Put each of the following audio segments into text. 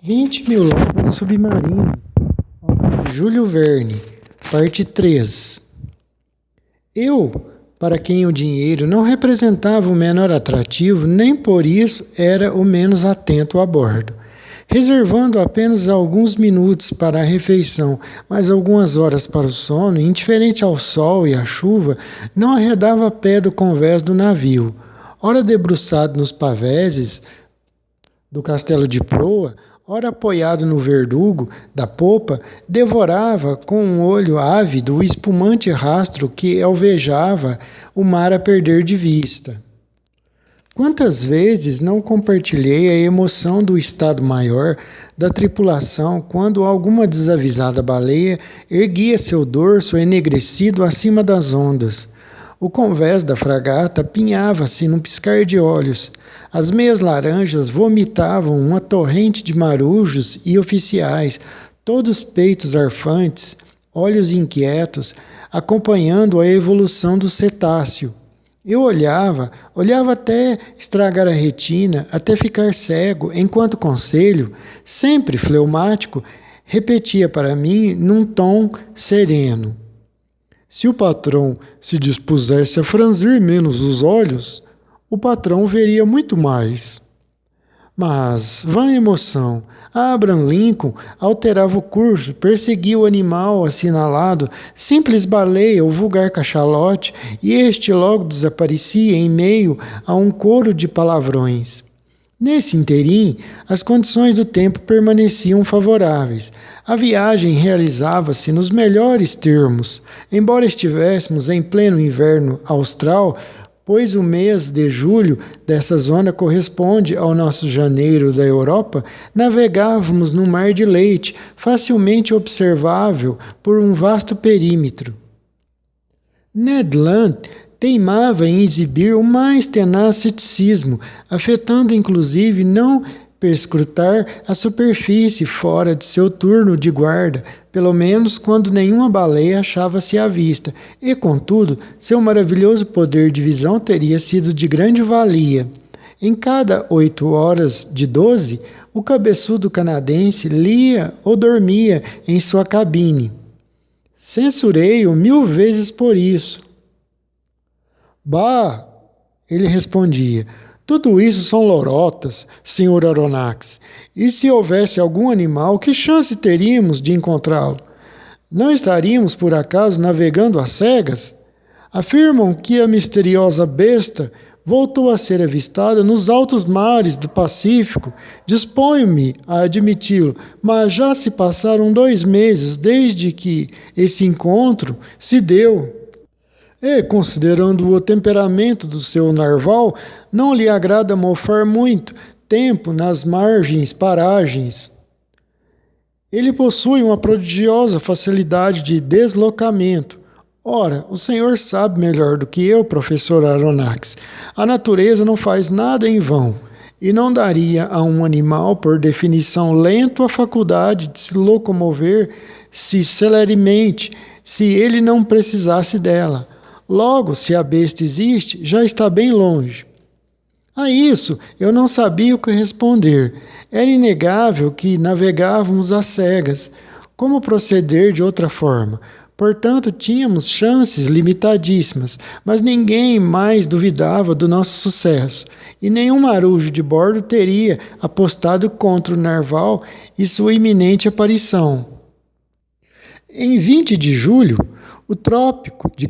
20.000 Léguas Submarinas, de Júlio Verne, parte 3. Eu, para quem o dinheiro não representava o menor atrativo, nem por isso era o menos atento a bordo. Reservando apenas alguns minutos para a refeição, mas algumas horas para o sono, indiferente ao sol e à chuva, não arredava pé do convés do navio. Ora debruçado nos paveses do castelo de proa, ora apoiado no verdugo da popa, devorava com um olho ávido o espumante rastro que alvejava o mar a perder de vista. Quantas vezes não compartilhei a emoção do Estado-Maior da tripulação quando alguma desavisada baleia erguia seu dorso enegrecido acima das ondas. O convés da fragata apinhava-se num piscar de olhos. As meias laranjas vomitavam uma torrente de marujos e oficiais, todos peitos arfantes, olhos inquietos, acompanhando a evolução do cetáceo. Eu olhava até estragar a retina, até ficar cego, enquanto Conselho, sempre fleumático, repetia para mim num tom sereno: se o patrão se dispusesse a franzir menos os olhos, o patrão veria muito mais. Mas, vã emoção, Abraham Lincoln alterava o curso, perseguia o animal assinalado, simples baleia ou vulgar cachalote, e este logo desaparecia em meio a um coro de palavrões. Nesse interim, as condições do tempo permaneciam favoráveis. A viagem realizava-se nos melhores termos. Embora estivéssemos em pleno inverno austral, pois o mês de julho dessa zona corresponde ao nosso janeiro da Europa, navegávamos num mar de leite, facilmente observável por um vasto perímetro. Ned Land teimava em exibir o mais tenaz ceticismo, afetando inclusive não perscrutar a superfície fora de seu turno de guarda, pelo menos quando nenhuma baleia achava-se à vista, e, contudo, seu maravilhoso poder de visão teria sido de grande valia. Em cada 8 horas de 12, o cabeçudo canadense lia ou dormia em sua cabine. Censurei-o 1000 vezes por isso. Bah! Ele respondia. Tudo isso são lorotas, Sr. Aronnax. E se houvesse algum animal, que chance teríamos de encontrá-lo? Não estaríamos, por acaso, navegando às cegas? Afirmam que a misteriosa besta voltou a ser avistada nos altos mares do Pacífico. Disponho-me a admiti-lo, mas já se passaram 2 meses desde que esse encontro se deu. E, considerando o temperamento do seu narval, não lhe agrada mofar muito tempo nas paragens. Ele possui uma prodigiosa facilidade de deslocamento. Ora, o senhor sabe melhor do que eu, professor Aronnax. A natureza não faz nada em vão, e não daria a um animal, por definição lento, a faculdade de se locomover-se celeremente, se ele não precisasse dela. Logo, se a besta existe, já está bem longe. A isso eu não sabia o que responder. Era inegável que navegávamos às cegas. Como proceder de outra forma? Portanto, tínhamos chances limitadíssimas, mas ninguém mais duvidava do nosso sucesso, e nenhum marujo de bordo teria apostado contra o narval e sua iminente aparição. Em 20 de julho, o trópico de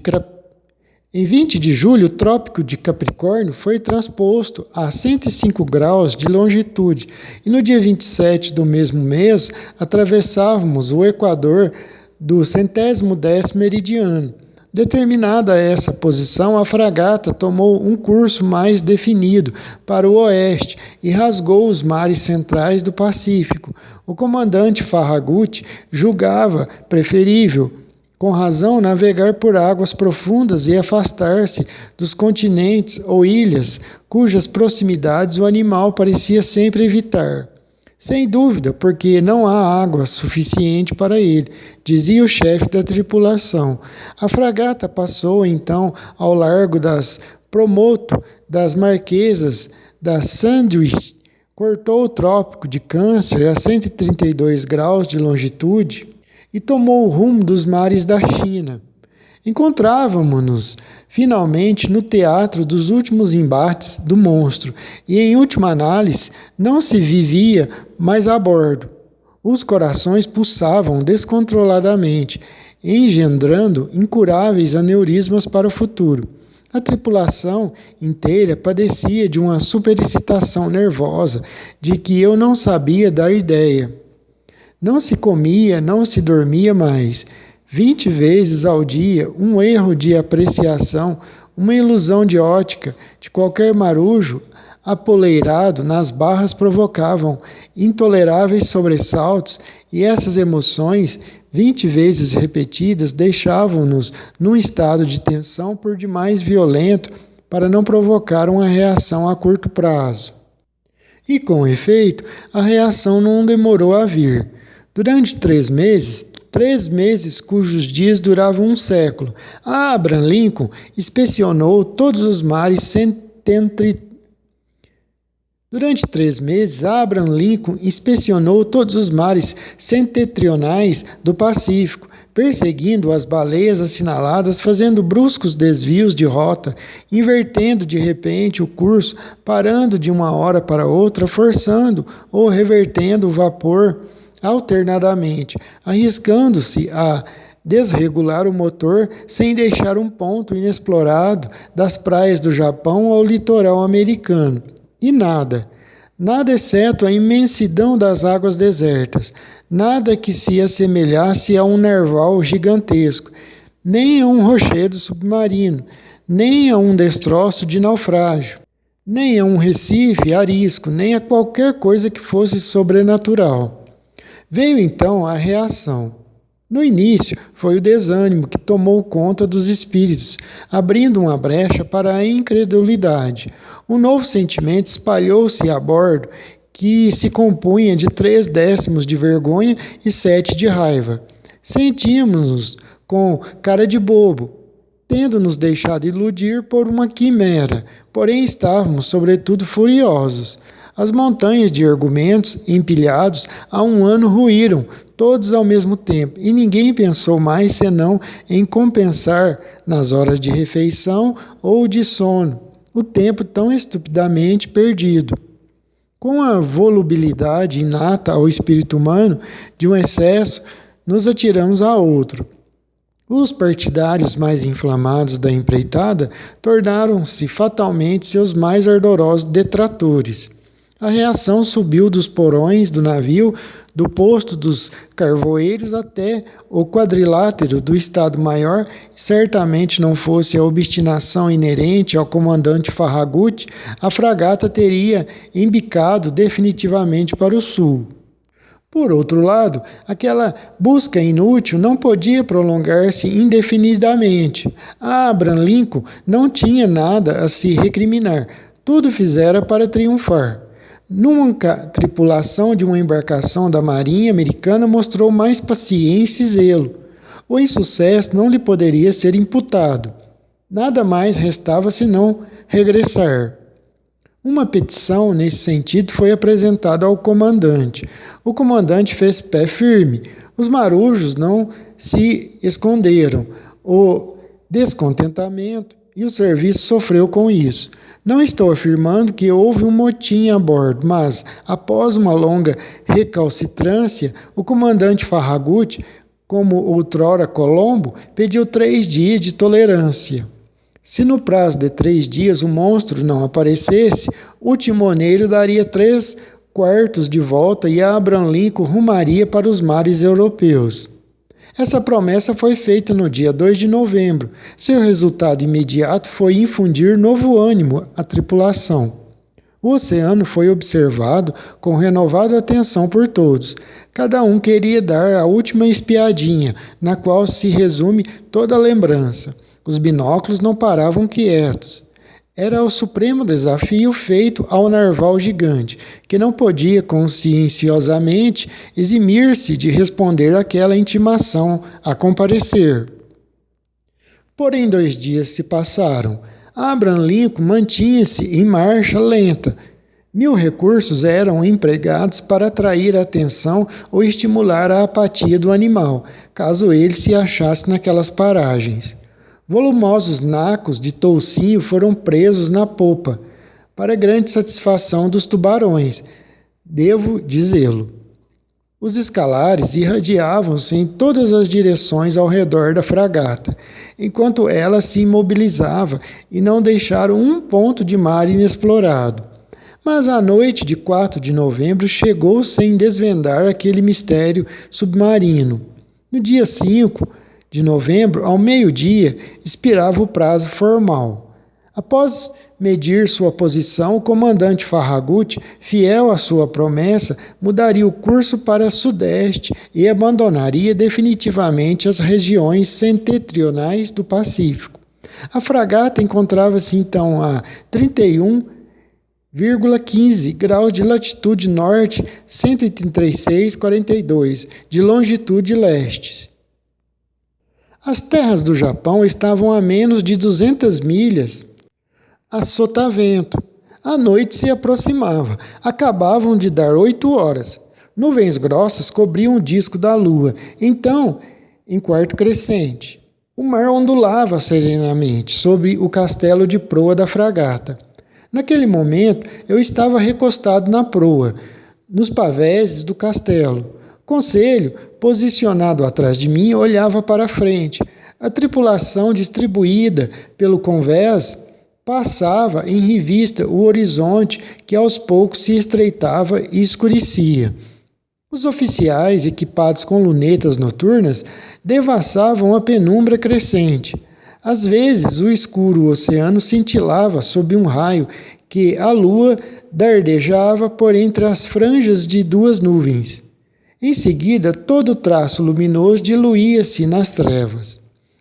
Capricórnio foi transposto a 105 graus de longitude e no dia 27 do mesmo mês atravessávamos o equador do 110º meridiano. Determinada essa posição, a fragata tomou um curso mais definido para o oeste e rasgou os mares centrais do Pacífico. O comandante Farragut julgava preferível, com razão, navegar por águas profundas e afastar-se dos continentes ou ilhas cujas proximidades o animal parecia sempre evitar. Sem dúvida, porque não há água suficiente para ele, dizia o chefe da tripulação. A fragata passou então ao largo das Promoto, das Marquesas, das Sandwich, cortou o trópico de Câncer a 132 graus de longitude e tomou o rumo dos mares da China. Encontrávamos-nos, finalmente, no teatro dos últimos embates do monstro e, em última análise, não se vivia mais a bordo. Os corações pulsavam descontroladamente, engendrando incuráveis aneurismas para o futuro. A tripulação inteira padecia de uma superexcitação nervosa de que eu não sabia dar ideia. Não se comia, não se dormia mais. 20 vezes ao dia, um erro de apreciação, uma ilusão de ótica, de qualquer marujo apoleirado nas barras provocavam intoleráveis sobressaltos, e essas emoções, 20 vezes repetidas, deixavam-nos num estado de tensão por demais violento para não provocar uma reação a curto prazo. E, com efeito, a reação não demorou a vir. Durante 3 meses cujos dias duravam um século, Abraham Lincoln inspecionou todos os mares setentrionais. Durante 3 meses, Abraham Lincoln inspecionou todos os mares setentrionais do Pacífico, perseguindo as baleias assinaladas, fazendo bruscos desvios de rota, invertendo de repente o curso, parando de uma hora para outra, forçando ou revertendo o vapor alternadamente, arriscando-se a desregular o motor sem deixar um ponto inexplorado das praias do Japão ao litoral americano. E nada exceto a imensidão das águas desertas, nada que se assemelhasse a um narval gigantesco, nem a um rochedo submarino, nem a um destroço de naufrágio, nem a um recife arisco, nem a qualquer coisa que fosse sobrenatural. Veio então a reação. No início, foi o desânimo que tomou conta dos espíritos, abrindo uma brecha para a incredulidade. Um novo sentimento espalhou-se a bordo, que se compunha de 3/10 de vergonha e 7 de raiva. Sentíamos-nos com cara de bobo, tendo nos deixado iludir por uma quimera, porém estávamos, sobretudo, furiosos. As montanhas de argumentos empilhados há um ano ruíram, todos ao mesmo tempo, e ninguém pensou mais senão em compensar, nas horas de refeição ou de sono, o tempo tão estupidamente perdido. Com a volubilidade inata ao espírito humano de um excesso, nos atiramos a outro. Os partidários mais inflamados da empreitada tornaram-se fatalmente seus mais ardorosos detratores. A reação subiu dos porões do navio, do posto dos carvoeiros até o quadrilátero do Estado-Maior, e certamente não fosse a obstinação inerente ao comandante Farragut, a fragata teria embicado definitivamente para o sul. Por outro lado, aquela busca inútil não podia prolongar-se indefinidamente. Abraham Lincoln não tinha nada a se recriminar, tudo fizera para triunfar. Nunca a tripulação de uma embarcação da Marinha Americana mostrou mais paciência e zelo. O insucesso não lhe poderia ser imputado. Nada mais restava senão regressar. Uma petição nesse sentido foi apresentada ao comandante. O comandante fez pé firme. Os marujos não se esconderam. O descontentamento e o serviço sofreu com isso. Não estou afirmando que houve um motim a bordo, mas, após uma longa recalcitrância, o comandante Farragut, como outrora Colombo, pediu 3 dias de tolerância. Se no prazo de 3 dias o monstro não aparecesse, o timoneiro daria 3/4 de volta e Abraham Lincoln rumaria para os mares europeus. Essa promessa foi feita no dia 2 de novembro. Seu resultado imediato foi infundir novo ânimo à tripulação. O oceano foi observado com renovada atenção por todos. Cada um queria dar a última espiadinha, na qual se resume toda a lembrança. Os binóculos não paravam quietos. Era o supremo desafio feito ao narval gigante, que não podia conscienciosamente eximir-se de responder àquela intimação a comparecer. Porém, 2 dias se passaram. Abraham Lincoln mantinha-se em marcha lenta, 1.000 recursos eram empregados para atrair a atenção ou estimular a apatia do animal, caso ele se achasse naquelas paragens. Volumosos nacos de toucinho foram presos na popa, para grande satisfação dos tubarões, devo dizê-lo. Os escalares irradiavam-se em todas as direções ao redor da fragata, enquanto ela se imobilizava e não deixaram um ponto de mar inexplorado. Mas a noite de 4 de novembro chegou sem desvendar aquele mistério submarino. No dia 5 de novembro, ao meio-dia, expirava o prazo formal. Após medir sua posição, o comandante Farragut, fiel à sua promessa, mudaria o curso para sudeste e abandonaria definitivamente as regiões setentrionais do Pacífico. A fragata encontrava-se então a 31,15 graus de latitude norte, 136,42 de longitude leste. As terras do Japão estavam a menos de 200 milhas a sotavento. A noite se aproximava. Acabavam de dar 8 horas. Nuvens grossas cobriam o disco da lua. Então, em quarto crescente, o mar ondulava serenamente sobre o castelo de proa da fragata. Naquele momento, eu estava recostado na proa, nos pavéses do castelo. Conselho, posicionado atrás de mim, olhava para a frente. A tripulação distribuída pelo convés passava em revista o horizonte que aos poucos se estreitava e escurecia. Os oficiais, equipados com lunetas noturnas, devassavam a penumbra crescente. Às vezes, o escuro oceano cintilava sob um raio que a lua dardejava por entre as franjas de 2 nuvens. Em seguida, todo o traço luminoso diluía-se nas trevas.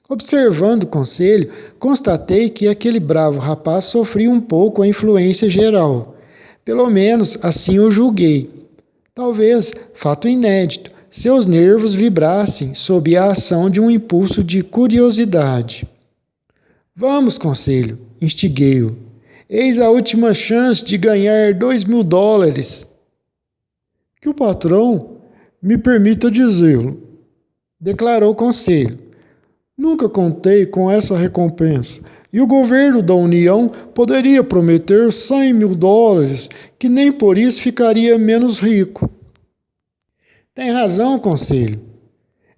Observando o conselho, constatei que aquele bravo rapaz sofria um pouco a influência geral. Pelo menos assim o julguei. Talvez, fato inédito, seus nervos vibrassem sob a ação de um impulso de curiosidade. Vamos, conselho, instiguei-o. Eis a última chance de ganhar $2.000. Que o patrão me permita dizê-lo, declarou o conselho. Nunca contei com essa recompensa, e o governo da União poderia prometer $100.000, que nem por isso ficaria menos rico. Tem razão, conselho.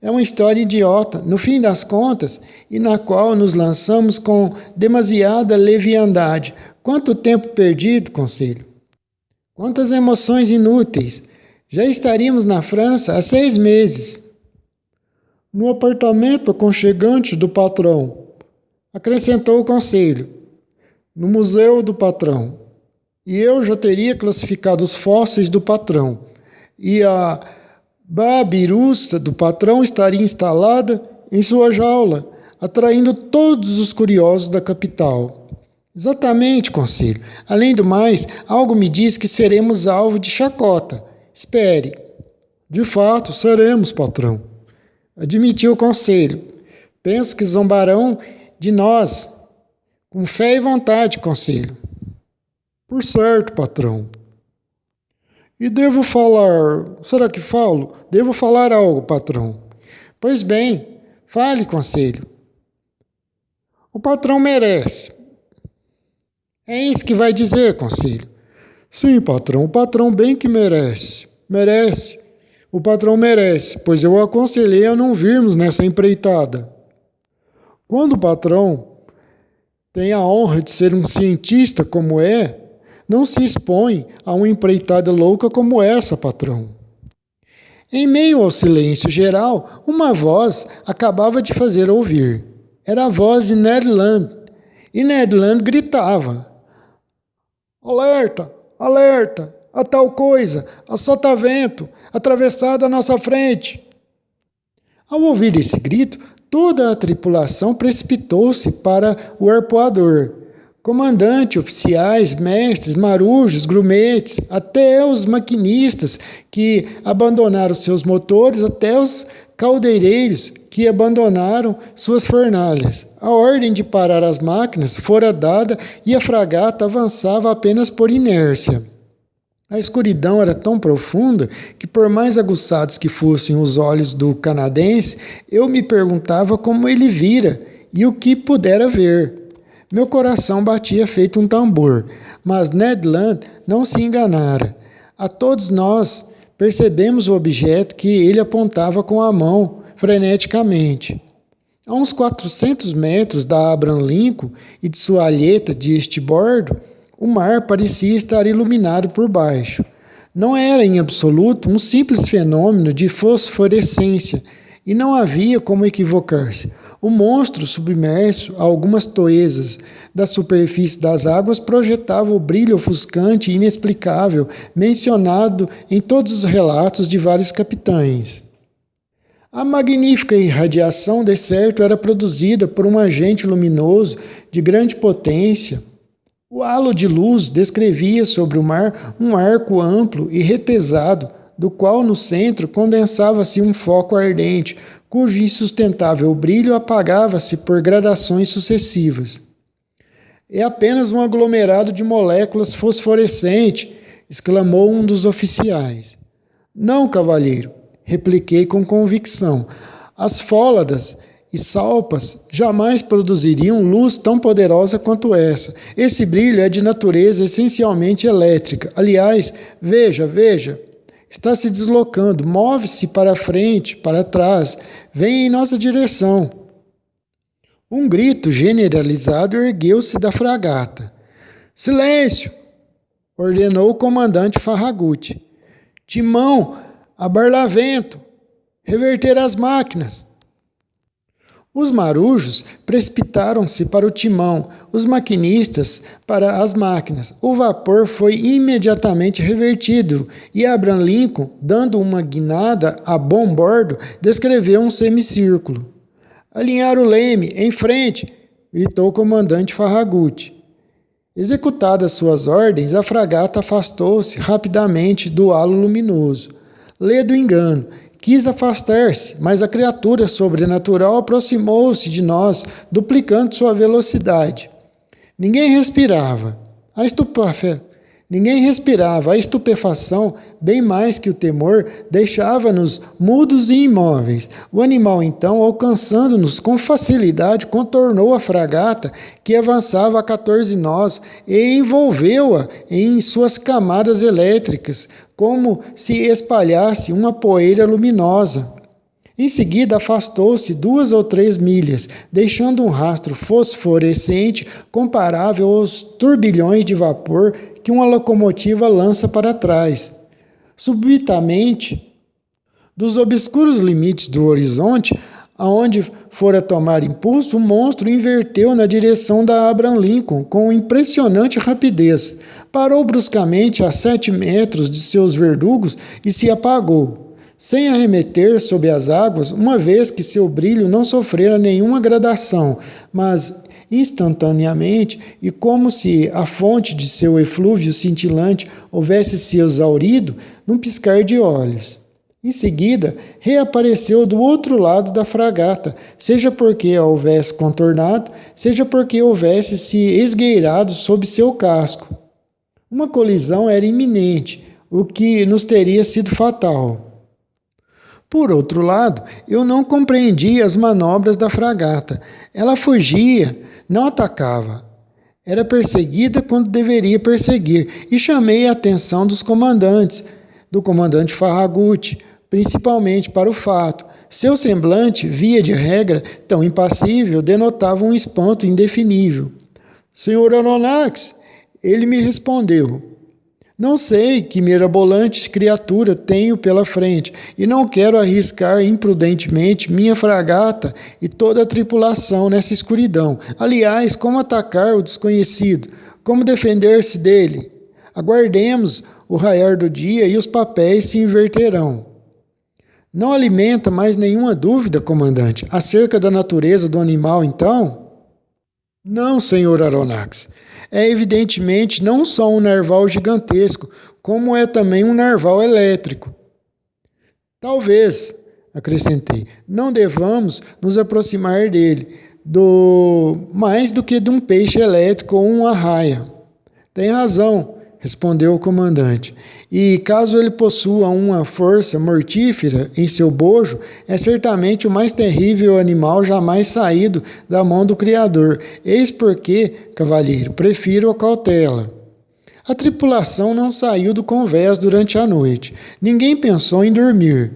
É uma história idiota, no fim das contas, e na qual nos lançamos com demasiada leviandade. Quanto tempo perdido, conselho? Quantas emoções inúteis! Já estaríamos na França há 6 meses. No apartamento aconchegante do patrão, acrescentou o conselho. No museu do patrão. E eu já teria classificado os fósseis do patrão. E a babiruça do patrão estaria instalada em sua jaula, atraindo todos os curiosos da capital. Exatamente, conselho. Além do mais, algo me diz que seremos alvo de chacota. Espere. De fato, seremos, patrão. Admitiu o conselho. Penso que zombarão de nós. Com fé e vontade, conselho. Por certo, patrão. E devo falar... Será que falo? Devo falar algo, patrão. Pois bem, fale, conselho. O patrão merece. É isso que vai dizer, conselho. Sim, patrão. O patrão bem que merece. Merece. O patrão merece, pois eu o aconselhei a não virmos nessa empreitada. Quando o patrão tem a honra de ser um cientista como é, não se expõe a uma empreitada louca como essa, patrão. Em meio ao silêncio geral, uma voz acabava de fazer ouvir. Era a voz de Ned Land, e Ned Land gritava. Alerta! Alerta! A tal coisa, a sotavento, atravessada à nossa frente. Ao ouvir esse grito, toda a tripulação precipitou-se para o arpoador. Comandante, oficiais, mestres, marujos, grumetes, até os maquinistas que abandonaram seus motores, até os caldeireiros que abandonaram suas fornalhas. A ordem de parar as máquinas fora dada e a fragata avançava apenas por inércia. A escuridão era tão profunda que, por mais aguçados que fossem os olhos do canadense, eu me perguntava como ele vira e o que pudera ver. Meu coração batia feito um tambor, mas Ned Land não se enganara. A todos nós percebemos o objeto que ele apontava com a mão, freneticamente. A uns 400 metros da Abraham Lincoln e de sua alheta de estibordo, o mar parecia estar iluminado por baixo. Não era, em absoluto, um simples fenômeno de fosforescência, e não havia como equivocar-se. O monstro, submerso a algumas toesas da superfície das águas, projetava o brilho ofuscante e inexplicável mencionado em todos os relatos de vários capitães. A magnífica irradiação, de certo, era produzida por um agente luminoso de grande potência. O halo de luz descrevia sobre o mar um arco amplo e retesado, do qual no centro condensava-se um foco ardente, cujo insustentável brilho apagava-se por gradações sucessivas. É apenas um aglomerado de moléculas fosforescente, exclamou um dos oficiais. Não, cavalheiro, repliquei com convicção. As fóladas e salpas jamais produziriam luz tão poderosa quanto essa. Esse brilho é de natureza essencialmente elétrica. Aliás, veja, está se deslocando, move-se para frente, para trás, vem em nossa direção. Um grito generalizado ergueu-se da fragata. Silêncio! Ordenou o comandante Farragut. Timão, a barlavento, reverter as máquinas. Os marujos precipitaram-se para o timão, os maquinistas para as máquinas. O vapor foi imediatamente revertido e Abraham Lincoln, dando uma guinada a bom bordo, descreveu um semicírculo. Alinhar o leme, em frente! Gritou o comandante Farragut. Executadas suas ordens, a fragata afastou-se rapidamente do halo luminoso. Lê do engano. Quis afastar-se, mas a criatura sobrenatural aproximou-se de nós, duplicando sua velocidade. Ninguém respirava. A estupefação, bem mais que o temor, deixava-nos mudos e imóveis. O animal, então, alcançando-nos com facilidade, contornou a fragata, que avançava a 14 nós, e envolveu-a em suas camadas elétricas, como se espalhasse uma poeira luminosa. Em seguida, afastou-se 2 ou 3 milhas, deixando um rastro fosforescente comparável aos turbilhões de vapor que uma locomotiva lança para trás. Subitamente, dos obscuros limites do horizonte, aonde fora tomar impulso, o monstro inverteu na direção da Abraham Lincoln com impressionante rapidez. Parou bruscamente a 7 metros de seus verdugos e se apagou, sem arremeter sob as águas, uma vez que seu brilho não sofrera nenhuma gradação, mas instantaneamente, e como se a fonte de seu eflúvio cintilante houvesse se exaurido, num piscar de olhos. Em seguida, reapareceu do outro lado da fragata, seja porque a houvesse contornado, seja porque houvesse se esgueirado sob seu casco. Uma colisão era iminente, o que nos teria sido fatal. Por outro lado, eu não compreendia as manobras da fragata. Ela fugia, não atacava. Era perseguida quando deveria perseguir, e chamei a atenção dos comandantes, do comandante Farragut, principalmente para o fato. Seu semblante, via de regra, tão impassível, denotava um espanto indefinível. Senhor Aronnax, ele me respondeu. Não sei que mirabolante criatura tenho pela frente, e não quero arriscar imprudentemente minha fragata e toda a tripulação nessa escuridão. Aliás, como atacar o desconhecido? Como defender-se dele? Aguardemos o raiar do dia e os papéis se inverterão. Não alimenta mais nenhuma dúvida, comandante, acerca da natureza do animal, então? Não, senhor Aronnax. É evidentemente não só um narval gigantesco, como é também um narval elétrico. Talvez, acrescentei, não devamos nos aproximar dele mais do que de um peixe elétrico ou uma arraia. Tem razão, respondeu o comandante. E caso ele possua uma força mortífera em seu bojo, é certamente o mais terrível animal jamais saído da mão do Criador. Eis porque, cavalheiro, prefiro a cautela. A tripulação não saiu do convés durante a noite. Ninguém pensou em dormir.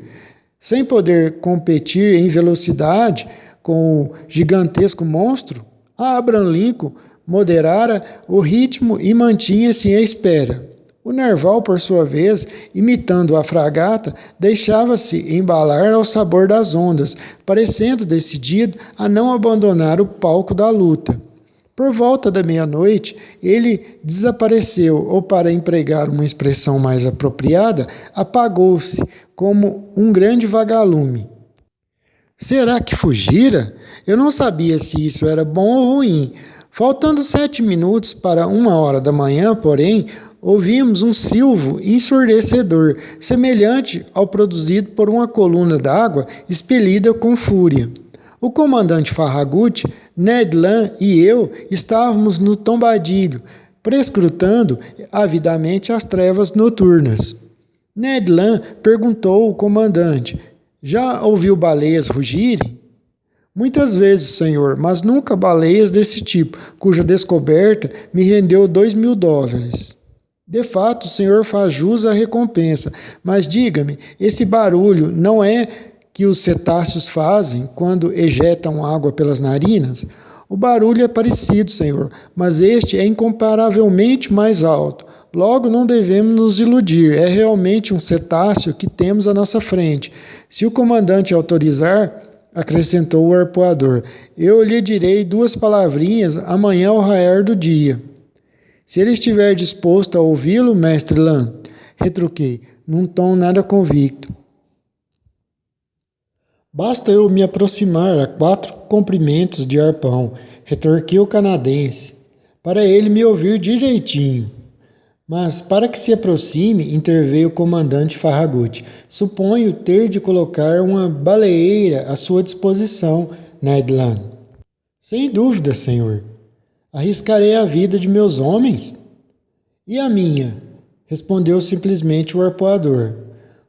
Sem poder competir em velocidade com o gigantesco monstro, a Abraham Lincoln moderara o ritmo e mantinha-se à espera. O narval, por sua vez, imitando a fragata, deixava-se embalar ao sabor das ondas, parecendo decidido a não abandonar o palco da luta. Por volta da meia-noite, ele desapareceu, ou, para empregar uma expressão mais apropriada, apagou-se, como um grande vagalume. Será que fugira? Eu não sabia se isso era bom ou ruim. Faltando 7 minutos para 1h da manhã, porém, ouvimos um silvo ensurdecedor, semelhante ao produzido por uma coluna d'água expelida com fúria. O comandante Farragut, Ned Land e eu estávamos no tombadilho, prescrutando avidamente as trevas noturnas. Ned Land perguntou ao comandante: já ouviu baleias rugirem? Muitas vezes, senhor, mas nunca baleias desse tipo, cuja descoberta me rendeu $2.000. De fato, o senhor faz jus à recompensa, mas diga-me, esse barulho não é que os cetáceos fazem quando ejetam água pelas narinas? O barulho é parecido, senhor, mas este é incomparavelmente mais alto. Logo, não devemos nos iludir, é realmente um cetáceo que temos à nossa frente. Se o comandante autorizar, acrescentou o arpoador, eu lhe direi 2 palavrinhas amanhã ao raiar do dia. Se ele estiver disposto a ouvi-lo, mestre Land, retruquei, num tom nada convicto. Basta eu me aproximar a 4 comprimentos de arpão, retorquiu o canadense, para ele me ouvir direitinho. Mas, para que se aproxime, interveio o comandante Farragut, suponho ter de colocar uma baleeira à sua disposição, Ned Land. Sem dúvida, senhor. Arriscarei a vida de meus homens? E a minha? Respondeu simplesmente o arpoador.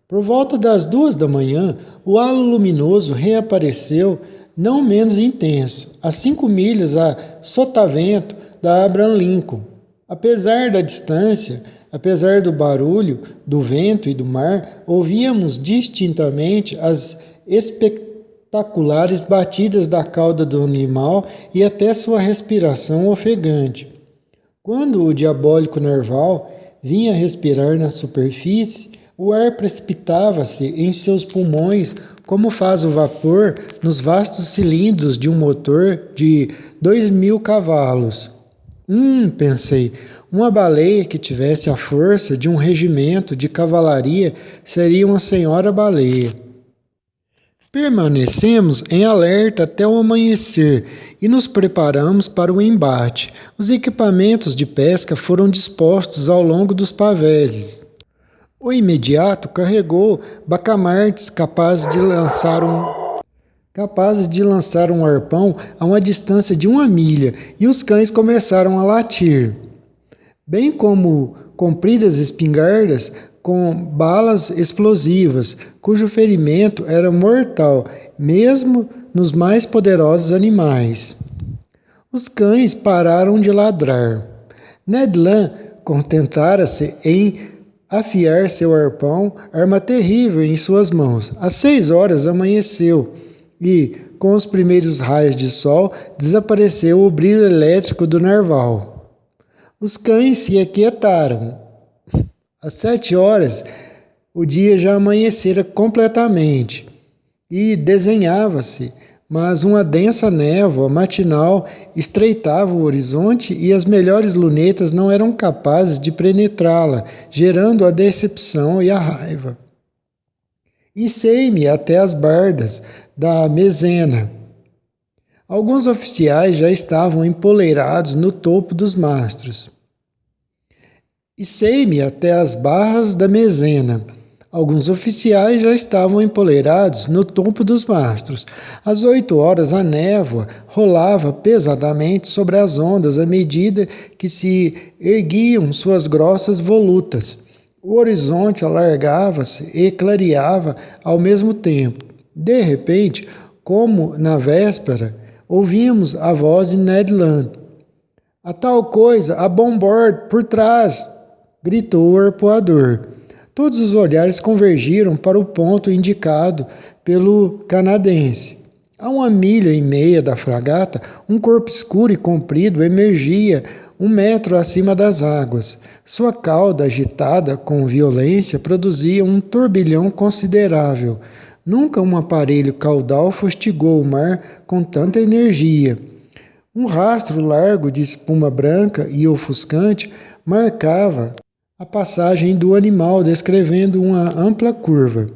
Por volta das 2 da manhã, o halo luminoso reapareceu, não menos intenso, a 5 milhas a sotavento da Abraham Lincoln. Apesar da distância, apesar do barulho, do vento e do mar, ouvíamos distintamente as espetaculares batidas da cauda do animal e até sua respiração ofegante. Quando o diabólico narval vinha respirar na superfície, o ar precipitava-se em seus pulmões como faz o vapor nos vastos cilindros de um motor de 2.000 cavalos. Pensei, uma baleia que tivesse a força de um regimento de cavalaria seria uma senhora baleia. Permanecemos em alerta até o amanhecer e nos preparamos para o embate. Os equipamentos de pesca foram dispostos ao longo dos pavéses. O imediato carregou bacamartes capazes de lançar um arpão a uma distância de 1 milha, e os cães começaram a latir, bem como compridas espingardas com balas explosivas, cujo ferimento era mortal, mesmo nos mais poderosos animais. Os cães pararam de ladrar. Ned Land contentara-se em afiar seu arpão, arma terrível em suas mãos. Às 6 horas amanheceu e, com os primeiros raios de sol, desapareceu o brilho elétrico do narval. Os cães se aquietaram. Às 7 horas, o dia já amanhecera completamente e desenhava-se, mas uma densa névoa matinal estreitava o horizonte e as melhores lunetas não eram capazes de penetrá-la, gerando a decepção e a raiva. Icei-me até as bardas da mezena. Alguns oficiais já estavam empoleirados no topo dos mastros. Icei-me até as barras da mezena. Alguns oficiais já estavam empoleirados no topo dos mastros. Às 8 horas, a névoa rolava pesadamente sobre as ondas à medida que se erguiam suas grossas volutas. O horizonte alargava-se e clareava ao mesmo tempo. De repente, como na véspera, ouvimos a voz de Ned Land. "A tal coisa, a bombord, por trás!" gritou o arpoador. Todos os olhares convergiram para o ponto indicado pelo canadense. A 1,5 milha da fragata, um corpo escuro e comprido emergia 1 metro acima das águas. Sua cauda, agitada com violência, produzia um turbilhão considerável. Nunca um aparelho caudal fustigou o mar com tanta energia. Um rastro largo de espuma branca e ofuscante marcava a passagem do animal, descrevendo uma ampla curva.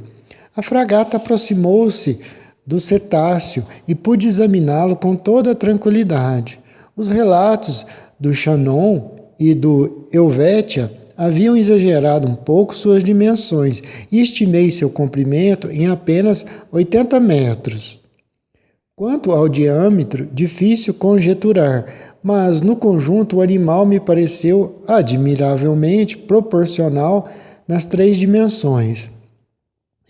A fragata aproximou-se do cetáceo e pude examiná-lo com toda a tranquilidade. Os relatos do Shannon e do Helvetia haviam exagerado um pouco suas dimensões e estimei seu comprimento em apenas 80 metros. Quanto ao diâmetro, difícil conjeturar, mas no conjunto o animal me pareceu admiravelmente proporcional nas 3 dimensões.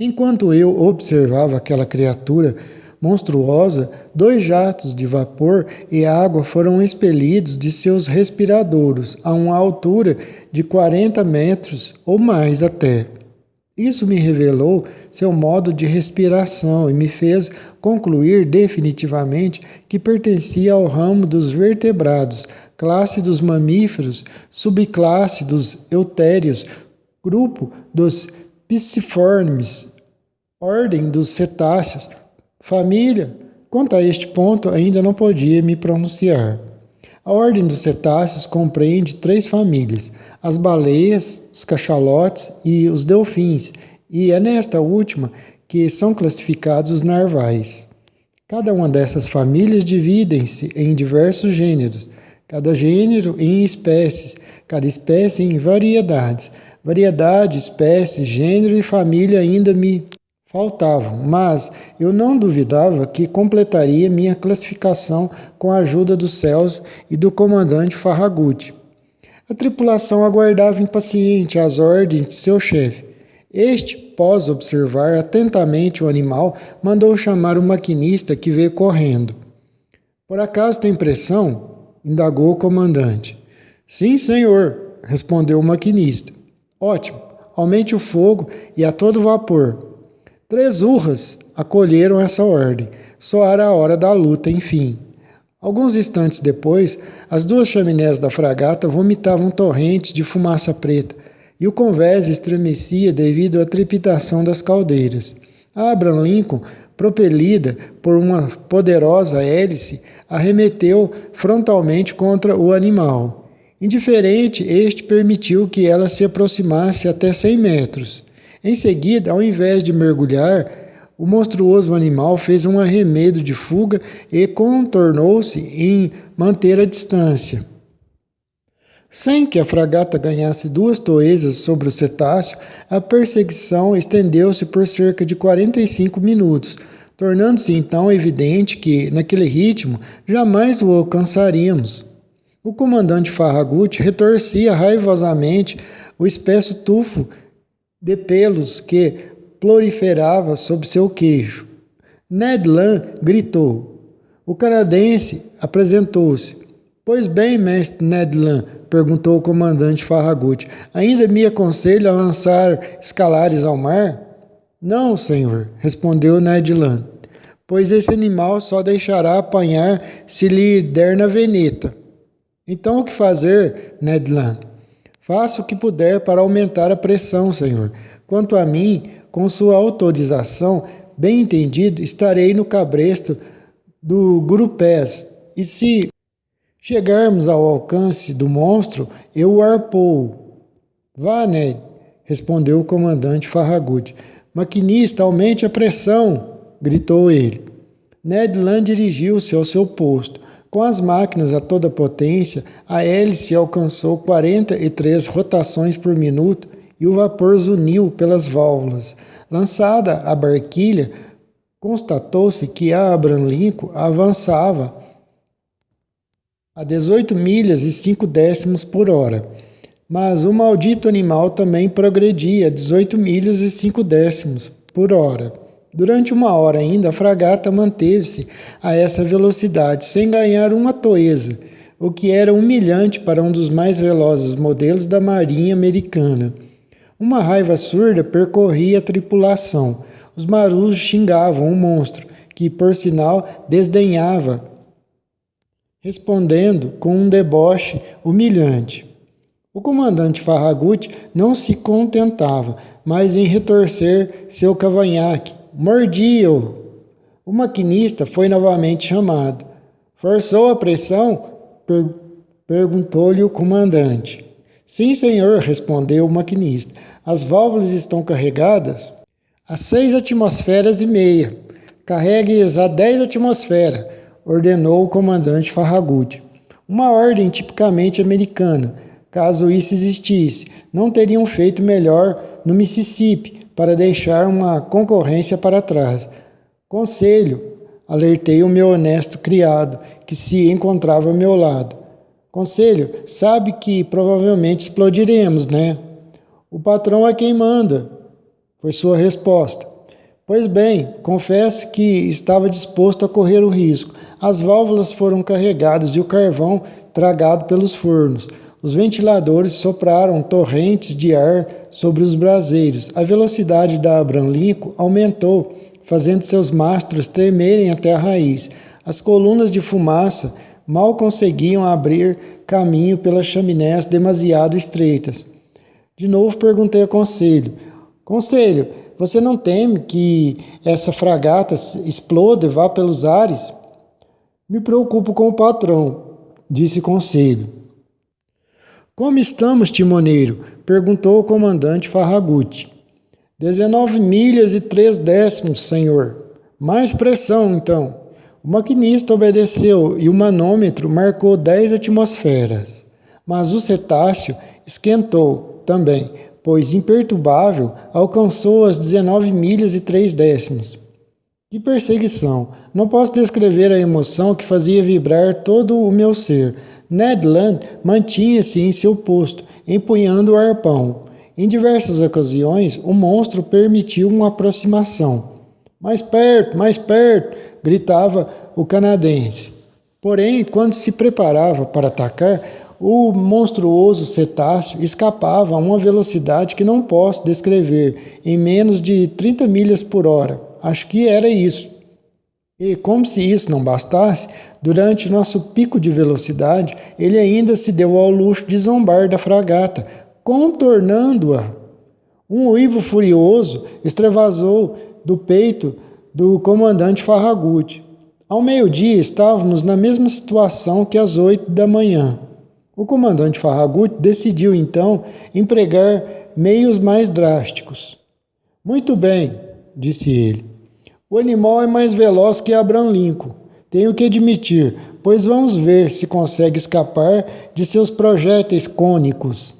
Enquanto eu observava aquela criatura monstruosa, 2 jatos de vapor e água foram expelidos de seus respiradouros a uma altura de 40 metros ou mais até. Isso me revelou seu modo de respiração e me fez concluir definitivamente que pertencia ao ramo dos vertebrados, classe dos mamíferos, subclasse dos eutérios, grupo dos pisciformes, ordem dos cetáceos, família. Quanto a este ponto, ainda não podia me pronunciar. A ordem dos cetáceos compreende 3 famílias: as baleias, os cachalotes e os delfins, e é nesta última que são classificados os narvais. Cada uma dessas famílias dividem-se em diversos gêneros, cada gênero em espécies, cada espécie em variedades. Variedade, espécie, gênero e família ainda me faltavam, mas eu não duvidava que completaria minha classificação com a ajuda dos céus e do comandante Farragut. A tripulação aguardava impaciente as ordens de seu chefe. Este, após observar atentamente o animal, mandou chamar o maquinista, que veio correndo. "Por acaso tem pressão?" indagou o comandante. "Sim, senhor", respondeu o maquinista. "Ótimo, aumente o fogo e a todo vapor." 3 urras acolheram essa ordem. Soara a hora da luta, enfim. Alguns instantes depois, as 2 chaminés da fragata vomitavam torrentes de fumaça preta, e o convés estremecia devido à trepidação das caldeiras. A Abraham Lincoln, propelida por uma poderosa hélice, arremeteu frontalmente contra o animal. Indiferente, este permitiu que ela se aproximasse até 100 metros. Em seguida, ao invés de mergulhar, o monstruoso animal fez um arremedo de fuga e contornou-se em manter a distância. Sem que a fragata ganhasse 2 toesas sobre o cetáceo, a perseguição estendeu-se por cerca de 45 minutos, tornando-se então evidente que, naquele ritmo, jamais o alcançaríamos. O comandante Farragut retorcia raivosamente o espesso tufo de pelos que proliferava sob seu queixo. Ned Land gritou. O canadense apresentou-se. "Pois bem, mestre Ned Land", perguntou o comandante Farragut, "ainda me aconselha a lançar escalares ao mar?" "Não, senhor", respondeu Ned Land, "pois esse animal só deixará apanhar se lhe der na veneta." "Então o que fazer, Ned Land?" "Faça o que puder para aumentar a pressão, senhor. Quanto a mim, com sua autorização, bem entendido, estarei no cabresto do Grupés, e se chegarmos ao alcance do monstro, eu o arpoo." "Vá, Ned", respondeu o comandante Farragut. "Maquinista, aumente a pressão", gritou ele. Ned Land dirigiu-se ao seu posto. Com as máquinas a toda potência, a hélice alcançou 43 rotações por minuto e o vapor zuniu pelas válvulas. Lançada a barquilha, constatou-se que a Abraham Lincoln avançava a 18 milhas e 5 décimos por hora. Mas o maldito animal também progredia a 18 milhas e 5 décimos por hora. Durante 1 hora ainda, a fragata manteve-se a essa velocidade, sem ganhar uma toesa, o que era humilhante para um dos mais velozes modelos da Marinha Americana. Uma raiva surda percorria a tripulação. Os marujos xingavam o monstro, que, por sinal, desdenhava, respondendo com um deboche humilhante. O comandante Farragut não se contentava mais em retorcer seu cavanhaque. Mordia-o! O maquinista foi novamente chamado. Forçou a pressão? Perguntou-lhe o comandante. Sim, senhor, respondeu o maquinista. As válvulas estão carregadas? A 6 atmosferas e meia. Carregue-as a 10 atmosferas, ordenou o comandante Farragut. Uma ordem tipicamente americana. Caso isso existisse, não teriam feito melhor no Mississippi para deixar uma concorrência para trás. Conselho, alertei o meu honesto criado, que se encontrava ao meu lado. Conselho, sabe que provavelmente explodiremos, né? O patrão é quem manda, foi sua resposta. Pois bem, confesso que estava disposto a correr o risco. As válvulas foram carregadas e o carvão tragado pelos fornos. Os ventiladores sopraram torrentes de ar sobre os braseiros. A velocidade da Abraham Lincoln aumentou, fazendo seus mastros tremerem até a raiz. As colunas de fumaça mal conseguiam abrir caminho pelas chaminés demasiado estreitas. De novo perguntei a Conselho. Conselho, você não teme que essa fragata exploda e vá pelos ares? Me preocupo com o patrão, disse Conselho. Como estamos, timoneiro? Perguntou o comandante Farragut. 19 milhas e 3 décimos, senhor. Mais pressão, então. O maquinista obedeceu e o manômetro marcou 10 atmosferas. Mas o cetáceo esquentou também, pois imperturbável alcançou as 19 milhas e 3 décimos. Que perseguição! Não posso descrever a emoção que fazia vibrar todo o meu ser. Ned Land mantinha-se em seu posto, empunhando o arpão. Em diversas ocasiões, o monstro permitiu uma aproximação. Mais perto! Gritava o canadense. Porém, quando se preparava para atacar, o monstruoso cetáceo escapava a uma velocidade que não posso descrever, em menos de 30 milhas por hora. Acho que era isso. E, como se isso não bastasse, durante nosso pico de velocidade, ele ainda se deu ao luxo de zombar da fragata, contornando-a. Um uivo furioso extravasou do peito do comandante Farragut. Ao meio-dia, estávamos na mesma situação que às 8 da manhã. O comandante Farragut decidiu, então, empregar meios mais drásticos. Muito bem, disse ele. O animal é mais veloz que Abraham Lincoln, tenho que admitir, pois vamos ver se consegue escapar de seus projéteis cônicos.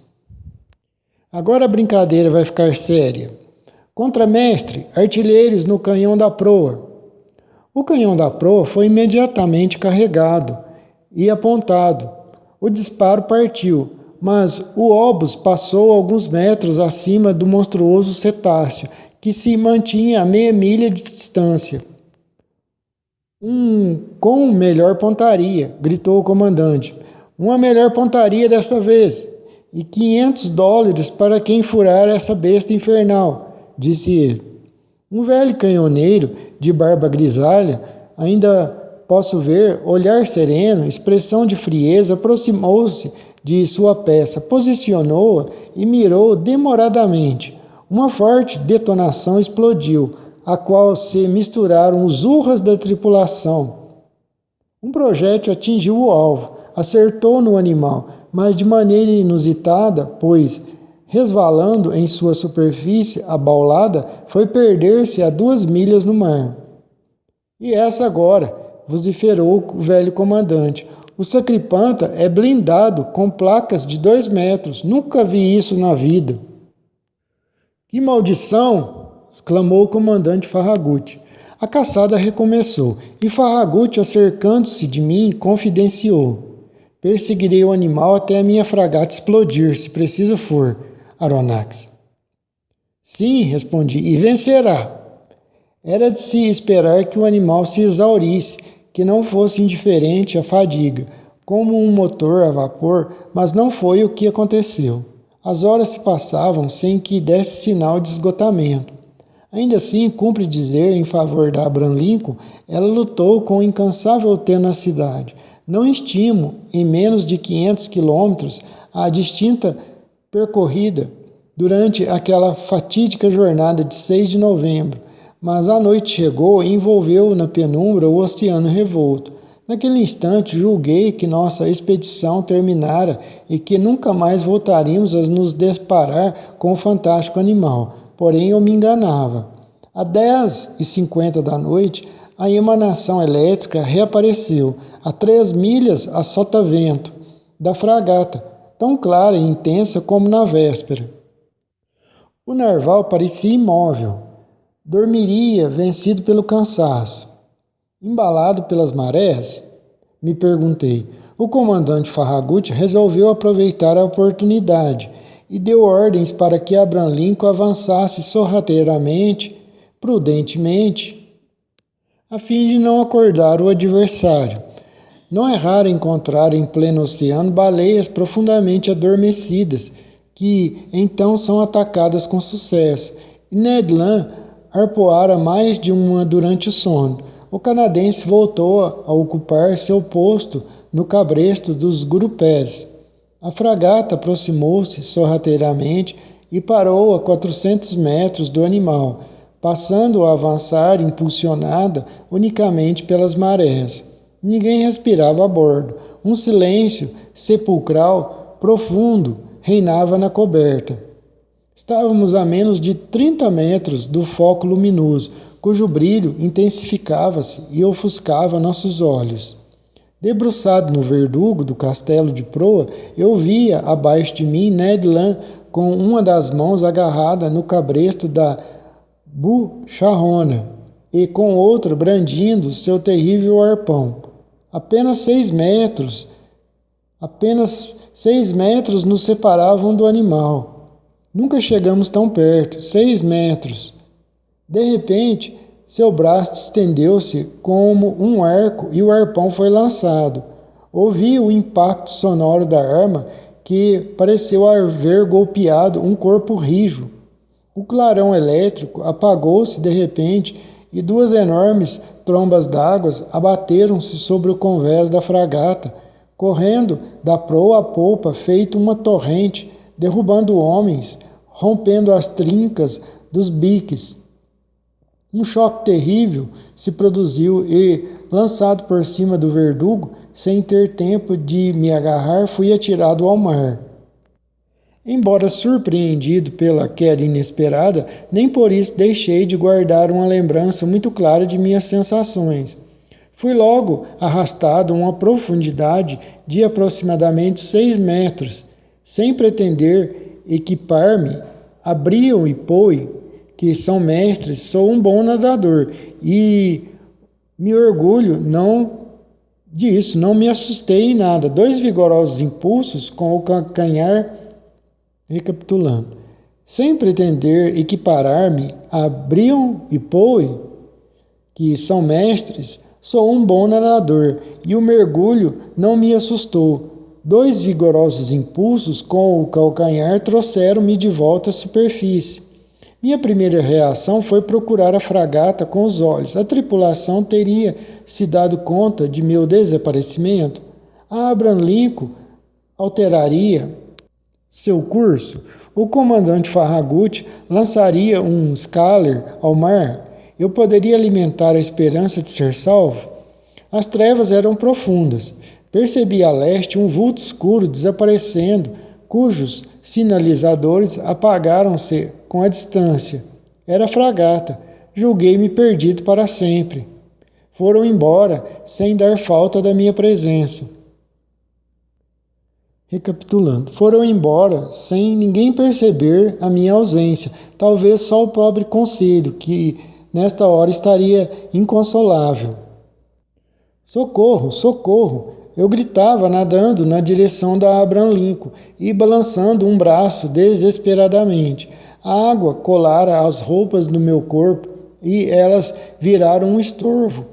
Agora a brincadeira vai ficar séria. Contramestre, artilheiros no canhão da proa. O canhão da proa foi imediatamente carregado e apontado. O disparo partiu, mas o obus passou alguns metros acima do monstruoso cetáceo, que se mantinha a meia milha de distância. Com melhor pontaria, gritou o comandante. Uma melhor pontaria desta vez, e $500 para quem furar essa besta infernal, disse ele. Um velho canhoneiro, de barba grisalha, ainda posso ver, olhar sereno, expressão de frieza, aproximou-se de sua peça, posicionou-a e mirou demoradamente. Uma forte detonação explodiu, a qual se misturaram os urras da tripulação. Um projétil atingiu o alvo, acertou no animal, mas de maneira inusitada, pois, resvalando em sua superfície abaulada, foi perder-se a 2 milhas no mar. E essa agora, vociferou o velho comandante. O Sacripanta é blindado com placas de 2 metros. Nunca vi isso na vida. Que maldição! Exclamou o comandante Farragut. A caçada recomeçou, e Farragut, acercando-se de mim, confidenciou. Perseguirei o animal até a minha fragata explodir, se preciso for, Aronnax. Sim, respondi, e vencerá. Era de se esperar que o animal se exaurisse, que não fosse indiferente à fadiga, como um motor a vapor, mas não foi o que aconteceu. As horas se passavam sem que desse sinal de esgotamento. Ainda assim, cumpre dizer, em favor da Abraham Lincoln, ela lutou com incansável tenacidade. Não estimo, em menos de 500 quilômetros, a distinta percorrida durante aquela fatídica jornada de 6 de novembro, mas a noite chegou e envolveu na penumbra o oceano revolto. Naquele instante julguei que nossa expedição terminara e que nunca mais voltaríamos a nos deparar com o fantástico animal. Porém, eu me enganava. Às 10h50 da noite, a emanação elétrica reapareceu, a 3 milhas a sotavento da fragata, tão clara e intensa como na véspera. O narval parecia imóvel. Dormiria, vencido pelo cansaço. Embalado pelas marés? Me perguntei. O comandante Farragut resolveu aproveitar a oportunidade e deu ordens para que Abraham Lincoln avançasse sorrateiramente, prudentemente, a fim de não acordar o adversário. Não é raro encontrar em pleno oceano baleias profundamente adormecidas, que então são atacadas com sucesso, e Ned Land arpoara mais de uma durante o sono. O canadense voltou a ocupar seu posto no cabresto dos gurupés. A fragata aproximou-se sorrateiramente e parou a 400 metros do animal, passando a avançar impulsionada unicamente pelas marés. Ninguém respirava a bordo. Um silêncio sepulcral, profundo, reinava na coberta. Estávamos a menos de 30 metros do foco luminoso, cujo brilho intensificava-se e ofuscava nossos olhos. Debruçado no verdugo do castelo de proa, eu via abaixo de mim Ned Land com uma das mãos agarrada no cabresto da bucharrona e com outra brandindo seu terrível arpão. Apenas 6 metros nos separavam do animal. Nunca chegamos tão perto, 6 metros. De repente, seu braço estendeu-se como um arco e o arpão foi lançado. Ouvi o impacto sonoro da arma que pareceu haver golpeado um corpo rijo. O clarão elétrico apagou-se de repente e 2 enormes trombas d'água abateram-se sobre o convés da fragata, correndo da proa à polpa feito uma torrente, derrubando homens, rompendo as trincas dos biques. Um choque terrível se produziu e, lançado por cima do verdugo, sem ter tempo de me agarrar, fui atirado ao mar. Embora surpreendido pela queda inesperada, nem por isso deixei de guardar uma lembrança muito clara de minhas sensações. Fui logo arrastado a uma profundidade de aproximadamente 6 metros, sem pretender equipar-me. Abriam e Poe, que são mestres, sou um bom nadador e me orgulho disso, não me assustei em nada. 2 vigorosos impulsos com o calcanhar, recapitulando. Sem pretender equiparar-me a Brion e Poe, que são mestres, sou um bom nadador e o mergulho não me assustou. 2 vigorosos impulsos com o calcanhar trouxeram-me de volta à superfície. Minha primeira reação foi procurar a fragata com os olhos. A tripulação teria se dado conta de meu desaparecimento? A Abraham Lincoln alteraria seu curso? O comandante Farragut lançaria um scaler ao mar? Eu poderia alimentar a esperança de ser salvo? As trevas eram profundas. Percebi a leste um vulto escuro desaparecendo, cujos sinalizadores apagaram-se com a distância. Era a fragata. Julguei-me perdido para sempre. Foram embora, sem dar falta da minha presença. Recapitulando, foram embora sem ninguém perceber a minha ausência, talvez só o pobre Conselho, que nesta hora estaria inconsolável. Socorro, socorro! Eu gritava, nadando na direção da Abraham Lincoln e balançando um braço desesperadamente. A água colara as roupas do meu corpo e elas viraram um estorvo,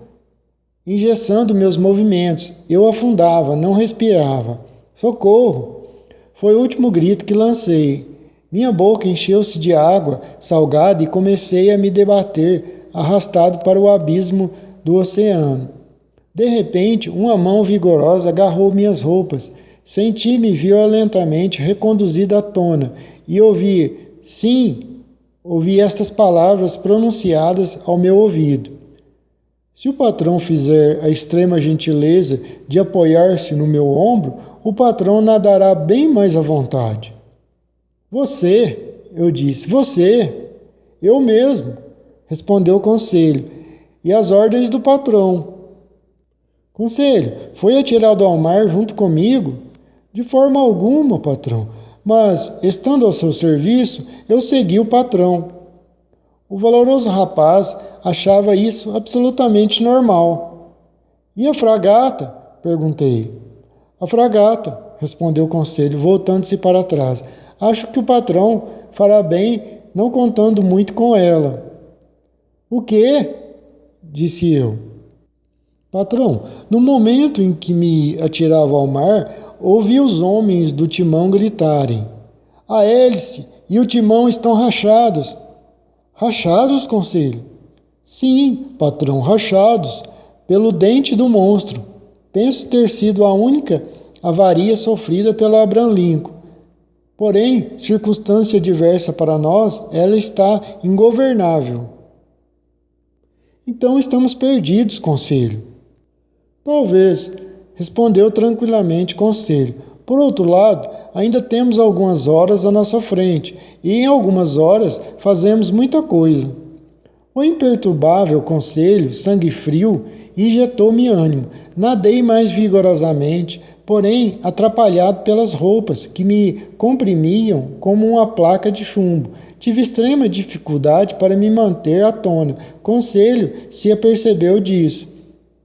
engessando meus movimentos. Eu afundava, não respirava. Socorro! Foi o último grito que lancei. Minha boca encheu-se de água salgada e comecei a me debater, arrastado para o abismo do oceano. De repente, uma mão vigorosa agarrou minhas roupas. Senti-me violentamente reconduzido à tona e ouvi estas palavras pronunciadas ao meu ouvido. Se o patrão fizer a extrema gentileza de apoiar-se no meu ombro, o patrão nadará bem mais à vontade. Você, eu disse, você, eu mesmo, respondeu o Conselho, e as ordens do patrão. Conselho, foi atirado ao mar junto comigo? De forma alguma, patrão, mas, estando ao seu serviço, eu segui o patrão. O valoroso rapaz achava isso absolutamente normal. E a fragata? Perguntei. A fragata, respondeu o Conselho, voltando-se para trás. Acho que o patrão fará bem não contando muito com ela. O quê? Disse eu. Patrão, no momento em que me atirava ao mar, ouvi os homens do timão gritarem. A hélice e o timão estão rachados. Rachados, Conselho? Sim, patrão, rachados, pelo dente do monstro. Penso ter sido a única avaria sofrida pela Abraham Lincoln. Porém, circunstância diversa para nós, ela está ingovernável. Então estamos perdidos, Conselho. Talvez, respondeu tranquilamente Conselho. Por outro lado, ainda temos algumas horas à nossa frente, e em algumas horas fazemos muita coisa. O imperturbável Conselho, sangue frio, injetou-me ânimo. Nadei mais vigorosamente, porém atrapalhado pelas roupas, que me comprimiam como uma placa de chumbo. Tive extrema dificuldade para me manter à tona. Conselho se apercebeu disso.